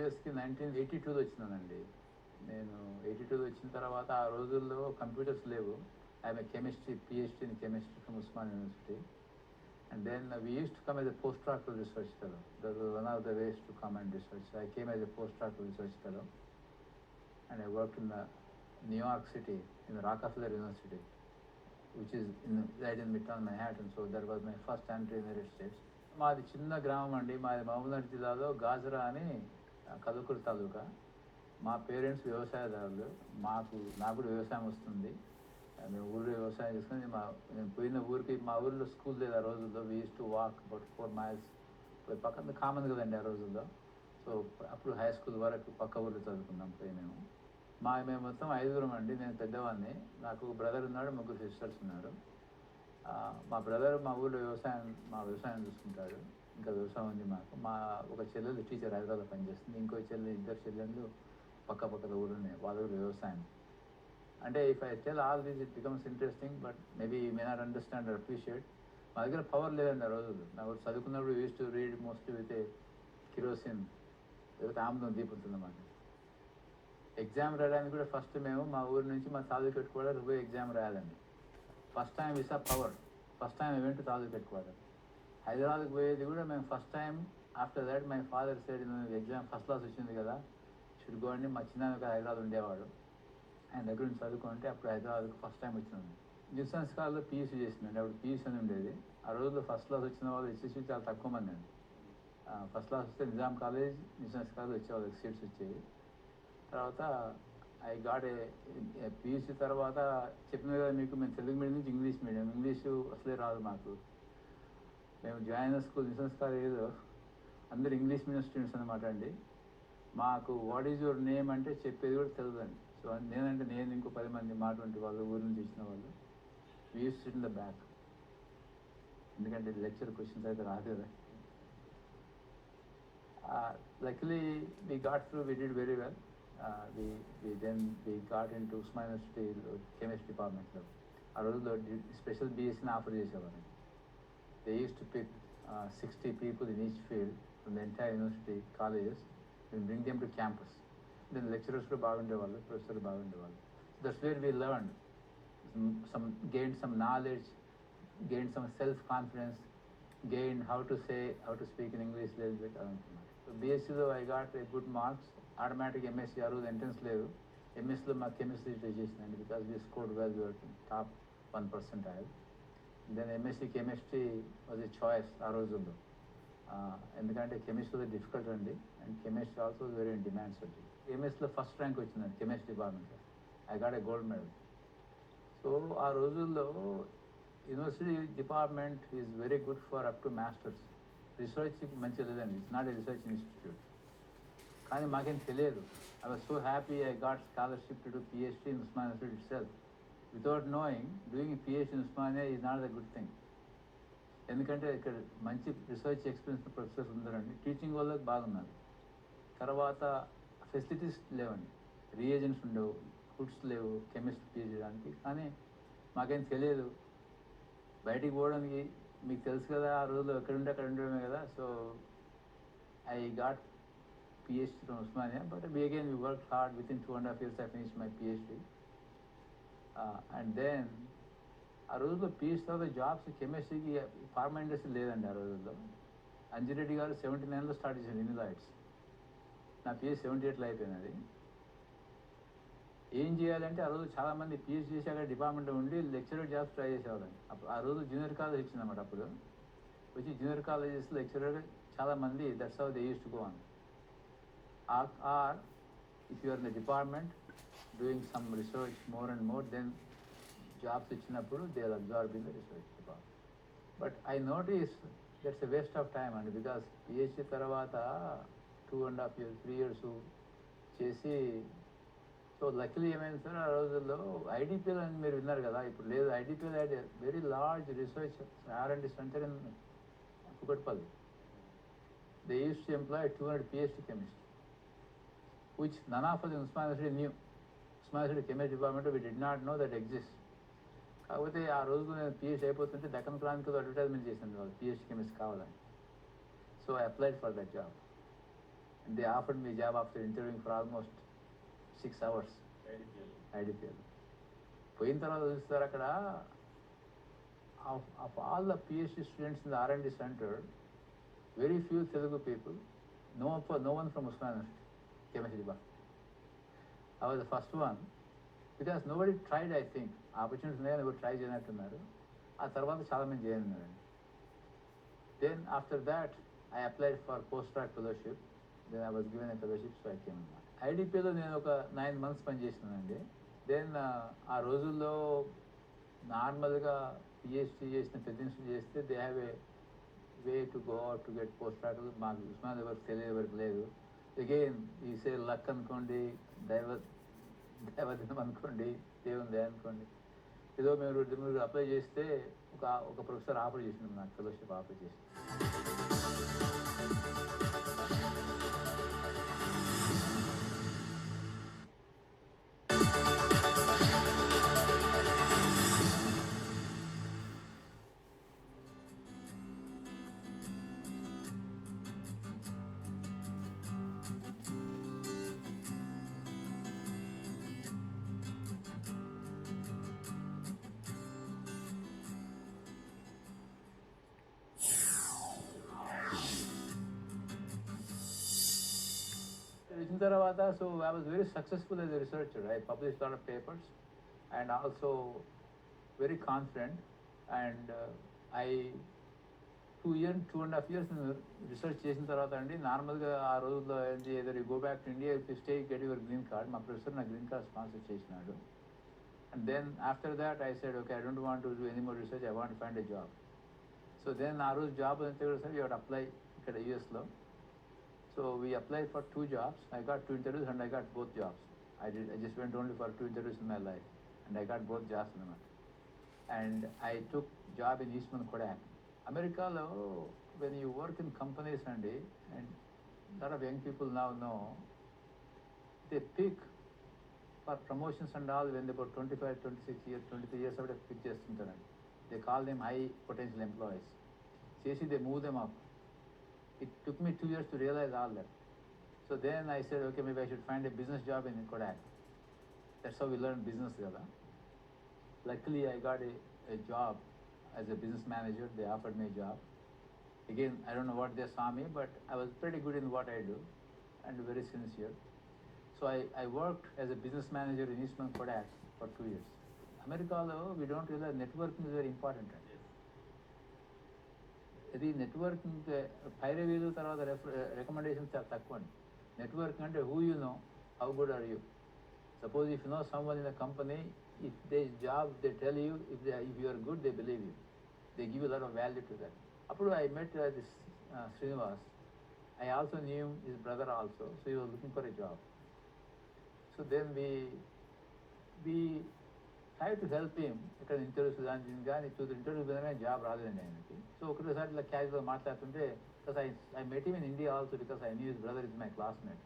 యూఎస్కి 1982లో వచ్చినానండి. నేను 82లో వచ్చిన తర్వాత ఆ రోజుల్లో కంప్యూటర్స్ లేవు. I'm a chemistry PhD in chemistry from Usman University. And then we used to come as a postdoctoral research fellow. That was one of the ways to come and research. So I came as a postdoctoral research fellow, and I worked in New York City, in the Rockefeller University, which is right in Midtown Manhattan. So that was my first entry in the United States. మాది చిన్న గ్రామం అండి. మాది మహబూబ్నగర్ జిల్లాలో గాజరా అని కదుకూరు తాలూకా. మా parents వ్యవసాయదారులు. నాకు కూడా వ్యవసాయం వస్తుంది. మేము ఊళ్ళో వ్యవసాయం చేసుకుని నేను పోయిన ఊరికి, మా ఊళ్ళో స్కూల్ లేదు ఆ రోజుల్లో. We use to walk about 4 miles. పక్కన కామన్ కదండి ఆ రోజుల్లో. సో అప్పుడు హై స్కూల్ వరకు పక్క ఊళ్ళో చదువుకున్నాం పోయి మేము మొత్తం 5 అండి. నేను పెద్దవాడిని. నాకు బ్రదర్ ఉన్నాడు, 3 సిస్టర్స్ ఉన్నారు. మా బ్రదర్ మా ఊళ్ళో వ్యవసాయం చూసుకుంటాడు. ఇంకా వ్యవసాయం ఉంది మాకు. ఒక చెల్లెలు టీచర్ హైదరాబాద్లో పనిచేస్తుంది. ఇంకో ఇద్దరు చెల్లెళ్ళు పక్క ఊళ్ళోనే, వాళ్ళ ఊరు వ్యవసాయం. అంటే if I tell all these it becomes interesting, but maybe you may not understand or appreciate. మా దగ్గర పవర్ లేదండి ఆ రోజులు. నాకు చదువుకున్నప్పుడు use to read mostly with kerosene, లేకపోతే ఆమ్లం దీపుతుందన్నమాట. ఎగ్జామ్ రాయడానికి కూడా ఫస్ట్ మేము మా ఊరి నుంచి మా తాలూకు హెడ్ క్వార్టర్ పోయి ఎగ్జామ్ రాయాలండి. ఫస్ట్ టైం విసా పవర్, ఫస్ట్ టైం ఈవెంట్ తాలూకు హెడ్ క్వార్టర్. హైదరాబాద్కి పోయేది కూడా మేము first time. After that my father side exam first class వచ్చింది కదా, షుడ్ గో అండి. మా చిన్న హైదరాబాద్ ఉండేవాడు, ఆయన దగ్గర నుంచి చదువుకుంటే అప్పుడు హైదరాబాద్కి ఫస్ట్ టైం వచ్చినాను. న్యూ సంస్కార్లో PUC చేసిందండి. అప్పుడు PUC అని ఉండేది. ఆ రోజుల్లో ఫస్ట్ క్లాస్ వచ్చిన వాళ్ళు HSC చాలా తక్కువ మంది అండి. ఫస్ట్ క్లాస్ వస్తే నిజాం కాలేజ్, న్యూ సంస్కార్లో వచ్చేవాళ్ళకి సీట్స్ వచ్చేవి. తర్వాత ఐ గాట్ ఏ PUC తర్వాత చెప్పిన కదా మీకు, మేము తెలుగు మీడియం నుంచి ఇంగ్లీష్ మీడియం. ఇంగ్లీషు అసలే రాదు మాకు. మేము జాయిన్ అయిన స్కూల్ న్యూ సంస్కార్ ఏదో అందరు ఇంగ్లీష్ మీడియం స్టూడెంట్స్ అనమాట అండి. మాకు వాట్ ఈజ్ యువర్ నేమ్ అంటే చెప్పేది కూడా తెలియదండి. సో నేను ఇంకో 10 మంది మాటువంటి వాళ్ళు ఊరి నుంచి ఇచ్చిన వాళ్ళు. We use sit in the back, ఎందుకంటే లెక్చర్ క్వశ్చన్స్ అయితే రాదు కదా. Luckily we got through, we did very well. we got into Usman University chemistry డిపార్ట్మెంట్లో. ఆ రోజుల్లో స్పెషల్ BScని ఆఫర్ చేసేవారు. They use to pick 60 people in each field from the entire university colleges and bring them to campus. Then lecturers కూడా బాగుండేవాళ్ళు, ప్రొఫెసర్లు బాగుండేవాళ్ళు. That's where we learned, gained some knowledge, gained some self-confidence, gained how to speak in English a little bit. So BScలో I got good marks. Automatic MSc ఆ రోజు entrance లేదు. MScలో మాకు chemistry చేసిందండి, because we scored well, we were top 1%. Then MSc chemistry was a choice ఆ రోజుల్లో. ఎందుకంటే కెమిస్ట్రీ డిఫికల్ట్ అండి, and chemistry also very in demand subject. MScలో ఫస్ట్ ర్యాంక్ వచ్చిందండి కెమిస్ట్రీ డిపార్ట్మెంట్లో. I got a gold medal. So ఆ రోజుల్లో university department is very good for up to masters. Research మంచిగా లేదండి, it's not a research institute. కానీ మాకేం తెలియదు. I was so happy I got scholarship to do PhD in Usman University itself. Without knowing, doing a PhD in Usmania is not a good thing. ఎందుకంటే ఇక్కడ మంచి research experience professors ఉన్నారండి, teaching వాళ్ళకి బాగున్నారు. తర్వాత ఫెసిలిటీస్ లేవండి, reagents ఉండవు, foods లేవు కెమిస్ట్రీ చేయడానికి. కానీ మాకేం తెలియదు. బయటికి పోవడానికి మీకు తెలుసు కదా, ఆ రోజుల్లో ఎక్కడుంటే అక్కడ ఉండడమే కదా. So I got PhD from Usmania, but again we worked hard. Within 2.5 years I finished my PhD. And then ఆ రోజుల్లో PhD తర్వాత జాబ్స్ కెమిస్ట్రీకి ఫార్మా ఇండస్ట్రీ లేదండి ఆ రోజుల్లో. అంజిరెడ్డి గారు 79లో స్టార్ట్ చేశారు ఇన్లాయిడ్స్. నా PhD 78లో అయిపోయినది. ఏం చేయాలంటే ఆ రోజు చాలామంది PhD చేశాక డిపార్ట్మెంట్లో ఉండి లెక్చరర్ జాబ్స్ ట్రై చేసేవాళ్ళండి. అప్పుడు ఆ రోజు జూనియర్ కాలేజ్ ఇచ్చిందన్నమాట. అప్పుడు వచ్చి జూనియర్ కాలేజెస్ లెక్చరర్ చాలామంది, that's how they used to go on. Or if you are in the department doing some research more and more, then jobs ఇచ్చినప్పుడు they are absorbed in the research department. But I noticed that's a waste of time అండి, because PhD తర్వాత 2.5 years 3 years చేసి. So luckily ఏమైంది sir, ఆ రోజుల్లో IDPL అని మీరు విన్నారు కదా, ఇప్పుడు లేదు. IDPL had a very large research R&D center in Kukatpalli. They used to employ 200 PhD chemists, which none of us in Usman University knew. Usman University Chemistry Department, we did not know that exists. కాకపోతే ఆ రోజు నేను PhD అయిపోతుంటే Deccan క్రాంతిలో advertisement చేసింది వాళ్ళు PhD chemist కావాలని. So I applied for that job. And they offered me a job after interviewing for almost 6 hours. IDPL. పోయిన తర్వాత చూస్తారు అక్కడ of all the PhD students in the R&D center, very few Telugu people, no one from Usman University, chemistry department. I was the first one because nobody tried, I think. Opportunities ఉన్నాయని ఎవరు try చేయనట్టున్నారు. ఆ తర్వాత చాలామంది చేయనున్నారండి. Then after that, I applied for post-doc fellowship. Then I was given a fellowship, so I came. IDPలో నేను ఒక 9 months పనిచేసినానండి. Then ఆ రోజుల్లో నార్మల్గా పిహెచ్డీ చేసిన పెద్ద ఇన్స్టిట్యూట్ చేస్తే they have a way to go out to get post doc. మాకు ఉస్మాన్ ఎవరికి తెలియదు, ఎవరికి లేదు. అగైన్ ఈ సే లక్ అనుకోండి, దైవదినం అనుకోండి, దేవుందే అనుకోండి. ఏదో మీరు అప్లై చేస్తే ఒక ప్రొఫెసర్ ఆఫర్ చేసినాం, నాకు ఫెలోషిప్ ఆఫర్ చేసి. వచ్చిన తర్వాత so I was very successful as a researcher. I publish lot of papers and also very confident. And I 2.5 years research చేసిన తర్వాత అండి, నార్మల్గా ఆ రోజుల్లో ఏంటి, either you go back to India if you stay get your green card. మా professor నా green card sponsor చేసినాడు. And then after that I said okay, I don't want to do any more research, I want find a job. So then ఆ రోజు job అంతే కూడా sir, you head apply ఇక్కడ యూఎస్లో. So we applied for 2 jobs. I got 2 interviews and I got both jobs. I just went only for 2 interviews in my life and I got both jobs in that. And I took job in Eastman Kodak. Americalo, when you work in companies and a lot of young people now know, they pick for promotions and all when they about 25, 26 years, 23 years of pick చేస్తుంటారండి. They call them high potential employees. చేసి they move them up. It took me 2 years to realize all that. So then I said, okay, maybe I should find a business job in Kodak. That's how we learned business together. Luckily, I got a job as a business manager. They offered me a job. Again, I don't know what they saw me, but I was pretty good in what I do and very sincere. So I worked as a business manager in Eastman Kodak for 2 years. America, we don't realize networking is very important. ఇది networking పై రివ్యూలు తర్వాత recommendations చాలా తక్కువ అండి. Networking అంటే who you know, how good are you. Suppose if you know someone in the company, if they job they tell you, if you are good they believe you, they give you lot of value to that. అప్పుడు I met this Srinivas. I also knew his brother also, so you was looking for a job. So then we try to help him. ఇక్కడ interviews కానీ 2-3 interviews కానీ job రాలేదండి ఆయనకి. So ఒకసారి ఇలా క్యాజువల్గా మాట్లాడుతుంటే, because I met him in India also because I knew his brother is my classmate.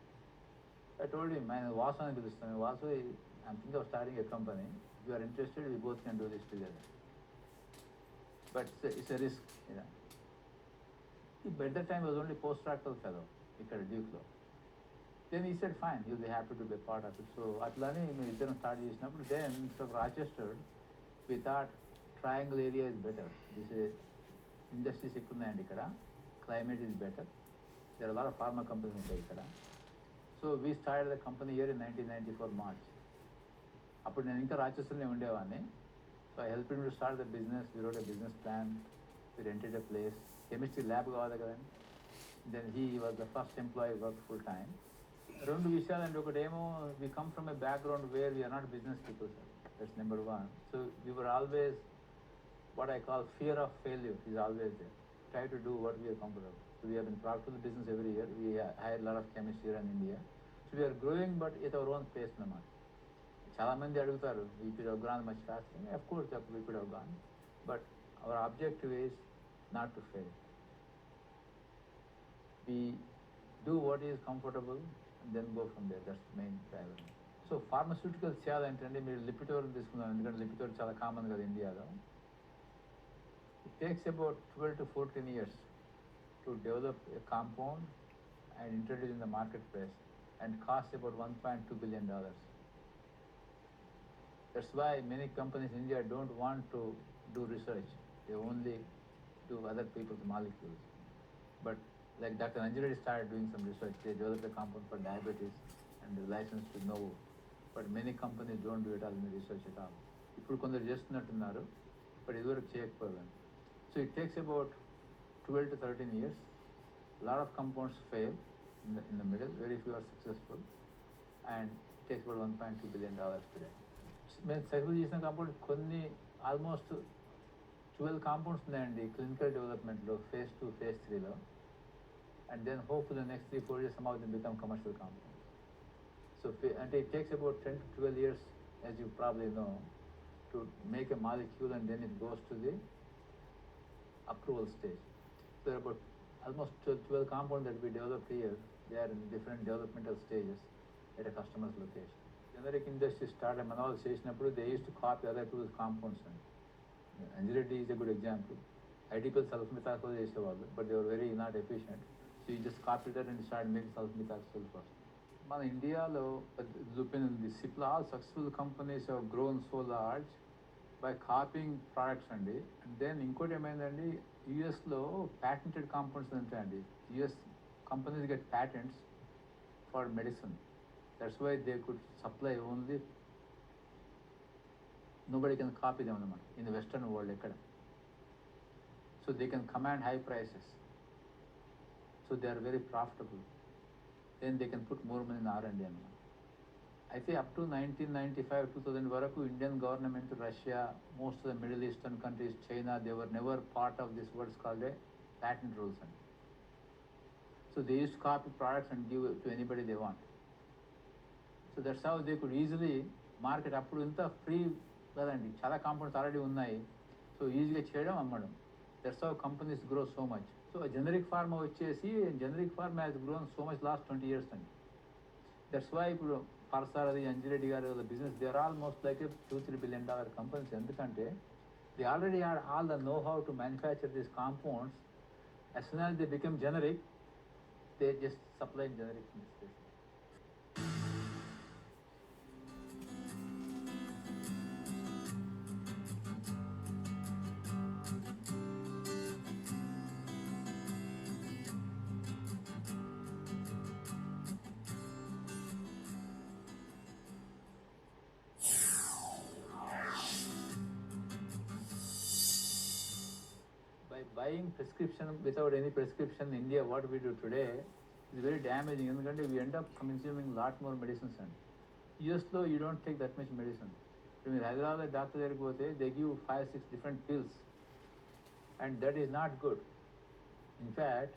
I told him, ఆయన వాసు అని పిలుస్తాను, Vasu I'm thinking of starting a company, if you are interested we both can do this together, but it's a risk. But that time was only post doctoral fellow ఇక్కడ డ్యూక్లో. Then he said, fine, he'll be happy to be a part of it. So atlani మేము ఇద్దరం start చేసినప్పుడు, then instead of Rochester, we thought triangle area is better. This is industries ఎక్కువ ఉన్నాయండి ఇక్కడ, climate is better, there are a lot of pharma companies ఉంటాయి ఇక్కడ. So we started the company here in 1994 March. అప్పుడు నేను ఇంకా రాచెస్టర్లోనే ఉండేవాడిని. So I helped him to start the business. We wrote a business plan, we rented a place, chemistry lab కావాలి కదండి. Then he was the first employee, worked full time. రెండు విషయాలండి, ఒకటేమో we come from a background where we are not business people, sir. That's number one. So we were always, what I call fear of failure is always there. Try to do what we are comfortable. So we have been profitable business every year. We hire a lot of chemists here in India. So we are growing, but at our own pace అన్నమాట. చాలామంది అడుగుతారు, we could have gone much faster. Of course we could have gone, but our objective is not to fail. We do what is comfortable and then go from there. That's the main driver. So pharmaceuticals చేయాలంటే మీరు లిపిటోర్ తీసుకుందాం, ఎందుకంటే లిపిటోర్ చాలా common కదా ఇండియాలో. It takes about 12 to 14 years to develop a compound and introduced in the marketplace and cost about $1.2 billion. That's why many companies in India don't want to do research. They only do other people's molecules. But like Dr. Anjali started doing some research. They developed a compound for diabetes and they licensed to Novo. But many companies don't do it all in the research at all. ఇప్పుడు కొందరు చేస్తున్నట్టున్నారు, but ఇదివరకు చేయకపోయారు. So it takes about 12 to 13 years. A lot of compounds fail in the middle, very few are successful, and it takes about $1.2 billion today. మేము success చేసిన compound కొన్ని almost 12 compounds ఉన్నాయండి clinical డెవలప్మెంట్లో, phase 2, phase 3లో. And then hopefully next 3-4 years some of them become commercial compounds. So and it takes about 10 to 12 years, as you probably know, to make a molecule, and then it goes to the approval stage. So there are about almost 12 compounds that we developed here. They are in different developmental stages at a customer's location. Generic industry started, Manal చేసినప్పుడు they used to copy other people's compounds. Angireddy is a good example. IDPL sulfamethoxazole చేసేవాళ్ళు, but they were very not efficient. So you just copied that and started making sulfamethoxazole first. మన ఇండియాలో Lupin and the Cipla, all successful companies have grown so large by copying products అండి. And then ఇంకోటి ఏమైందండి, యుఎస్లో patented compounds ఉంటాయండి. US companies get patents for medicine. That's why they could supply only, nobody can copy them in the Western world ekkada. So they can command high prices. So they are very profitable. Then they can put more money in R&D. అయితే up to 1995-2000 వరకు Indian government, Russia, most of the Middle Eastern countries, China, they were never part of this what's called a patent rules. So they used to copy products and give it to anybody they want. So that's how they could easily market. అప్పుడు ఇంత free కదండి, చాలా compounds already ఉన్నాయి. So ఈజీగా చేయడం, అమ్మడం. That's how companies grow so much. So generic pharma వచ్చేసి, generic pharma has grown so much last 20 years అండి. దట్స్ వై ఇప్పుడు పరసారథి, అంజిరెడ్డి గారు business, they are almost like a $2-3 billion companies. ఎందుకంటే they already had all the know how to manufacture these compounds. As soon as they become generic, they just supply generic in this case. By buying prescription without any prescription in India, what we do today is very damaging. ఎందుకంటే we end up consuming lot more medicines. And యుఎస్లో you don't take that much medicine. ఇప్పుడు మీరు హైదరాబాద్లో doctor దగ్గరికి పోతే they give 5-6 different pills, and that is not good. In fact,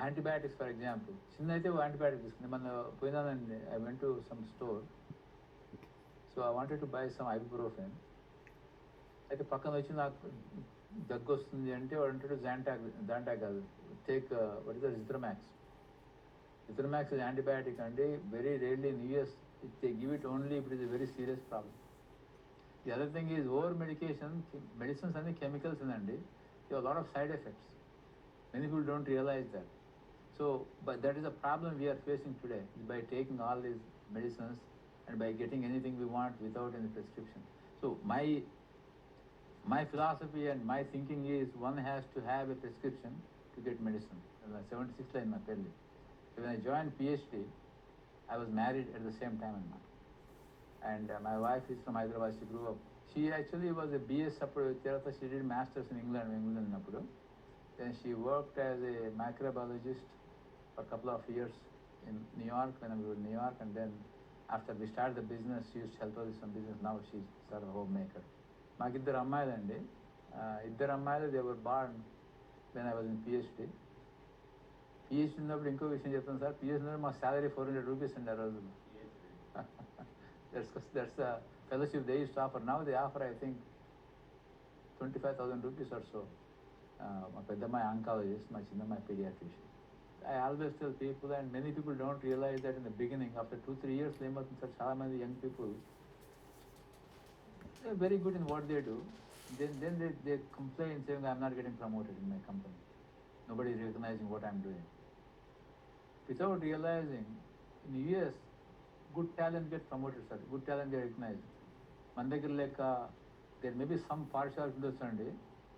antibiotics for example, చిన్న అయితే antibiotic తీసుకుంది. మన పోయినానండి, I went to some store, so I wanted to buy some ibuprofen. అయితే పక్కన వచ్చి నాకు దగ్గు వస్తుంది అంటే వాడు అంటాడు దాంటా కాదు, take what is Zithromax. Zithromax is antibiotic అండి. Very rarely in US they give it only it is a very serious problem. The other thing is over medication. Medicines అన్ని కెమికల్స్ అండి, they lot of side effects. Many people don't realise that. So but that is a problem we are facing today by taking all these medicines and by getting anything we want without any prescription. So my philosophy and my thinking is one has to have a prescription to get medicine. 76 in my pelli. So when I joined PhD, I was married at the same time. And my wife is from Hyderabad. She grew up. She actually was a BS Appudu. She did masters in England Appudu. Then she worked as a microbiologist for a couple of years in New York, when I was in New York. And then after we started the business, she used to help us with some business. Now she's sort of a homemaker. మాకు ఇద్దరు అమ్మాయిలండి. ఇద్దరు అమ్మాయిలు they were born when I was in PhD. PhD ఉన్నప్పుడు ఇంకో విషయం చెప్తాను sir. PhD ఉన్నప్పుడు మా శాలరీ $400 అండి ఆ రోజుల్లో. That's the fellowship they used to offer. Now they offer I think $25,000 or so. మా పెద్దమ్మాయి ఆంకాలజిస్ట్, మా చిన్నమ్మాయి paediatrician. I always tell people, and many people don't realize that in the beginning, after 2-3 years, ఏమవుతుంది sir, చాలా మంది young people they're very good in what they do. Then they complain saying, I'm not getting promoted in my company. Nobody is recognizing what I'm doing. without realizing, in US, good talent get promoted, sir. Good talent get recognized. మన దగ్గర లేక there may be some partiality ఉండొచ్చండి,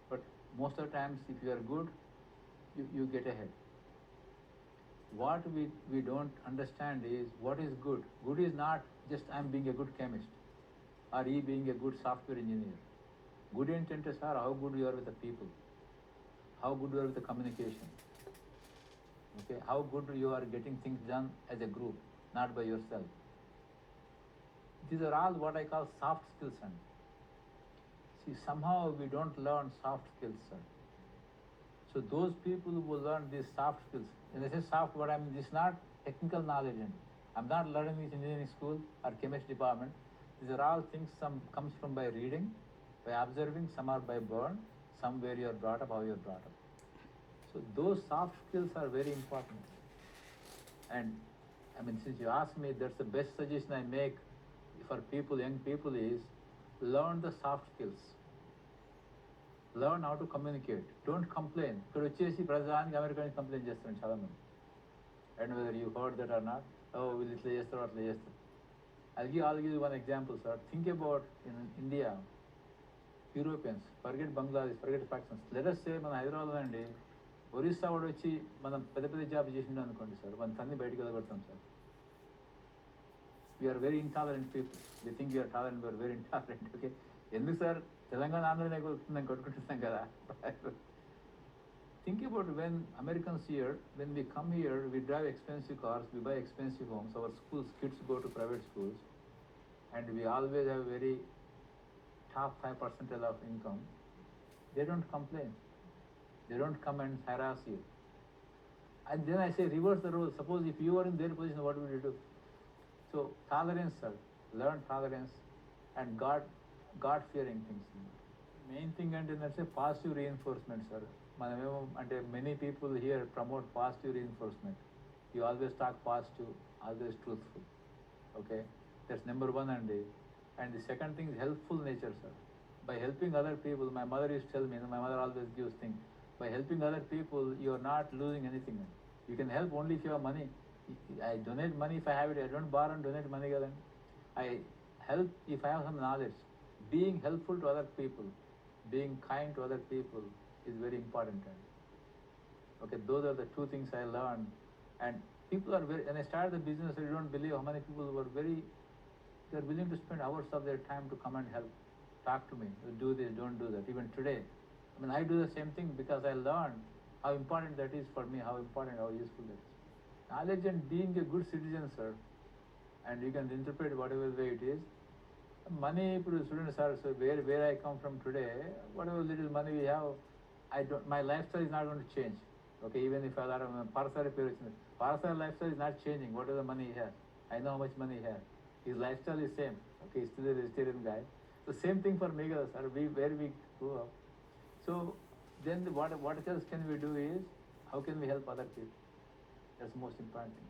but most of the times if you are good, you get ahead. What we don't understand is what is good. Good is not just I'm being a good chemist or he being a good software engineer. Good intent is how good you are with the people, how good you are with the communication, okay, how good you are getting things done as a group, not by yourself. These are all what I call soft skills. And see, somehow we don't learn soft skills, sir. So those people who learn these soft skills, and this is soft, what I mean, this is not technical knowledge. And I'm not learning this in engineering school or chemistry department. These are all things, some comes from by reading, by observing, some are by burn, some where you are brought up, how you are brought up. So those soft skills are very important. And I mean, since you ask me, that's the best suggestion I make for people, young people, is learn the soft skills. Learn how to communicate. Don't complain. ఇక్కడ వచ్చేసి ప్రజానికి అమెరికాని complaint చేస్తాను చాలామంది. And whether you heard that or not, oh, వీళ్ళు ఇట్లా చేస్తారు అట్లా చేస్తారు. I'll give you one example, sir. Think about in India, Europeans, forget Bangladesh, forget Pakistan. Let us say మన హైదరాబాద్ అండి ఒరిస్సా వాడు వచ్చి మనం పెద్ద పెద్ద జాబ్ చేసిండు అనుకోండి సార్, మన తన్ని బయటకు వెళ్ళగొడతాం sir. We are very intolerant people. We think we are tolerant, we are very intolerant. Okay, ఎందుకు సార్ తెలంగాణ ఆంధ్రనే కొట్టుకుంటున్నాం కదా. Think about when Americans here, when we come here, we drive expensive cars, we buy expensive homes, our schools, kids go to private schools, and we always have very top 5% of income. They don't complain. They don't come and harass you. And then I say reverse the role. Suppose if you are in their position, what would you do? So tolerance, sir. Learn tolerance and God-fearing things. Main thing and that's a positive reinforcement, sir. మనమేమో అంటే many people here promote positive reinforcement. You always talk positive, always truthful. Okay, that's number one. And the second thing is helpful nature, sir. By helping other people, my mother used to tell me, my mother always gives things. By helping other people, you are not losing anything. You can help only if you have money. I donate money if I have it. I don't borrow and donate money. I help if I have some knowledge. Being helpful to other people, being kind to other people is very important. Okay, those are the two things I learned. And people are very, when I started the business, you don't believe how many people were they're willing to spend hours of their time to come and help, talk to me, do this, don't do that. Even today, I mean, I do the same thing because I learned how important that is for me, how important, how useful that is. Knowledge and being a good citizen, sir, and you can interpret whatever way it is. Money, students are, so where I come from today, whatever little money we have, my lifestyle is not going to change. Okay, even if I have Parasar lifestyle is not changing. Whatever the money he has, I know how much money he has. His lifestyle is same. Okay, he's still a vegetarian guy. The same thing for me, sir. Where we grew up. So then what else can we do is, how can we help other people? That's the most important thing.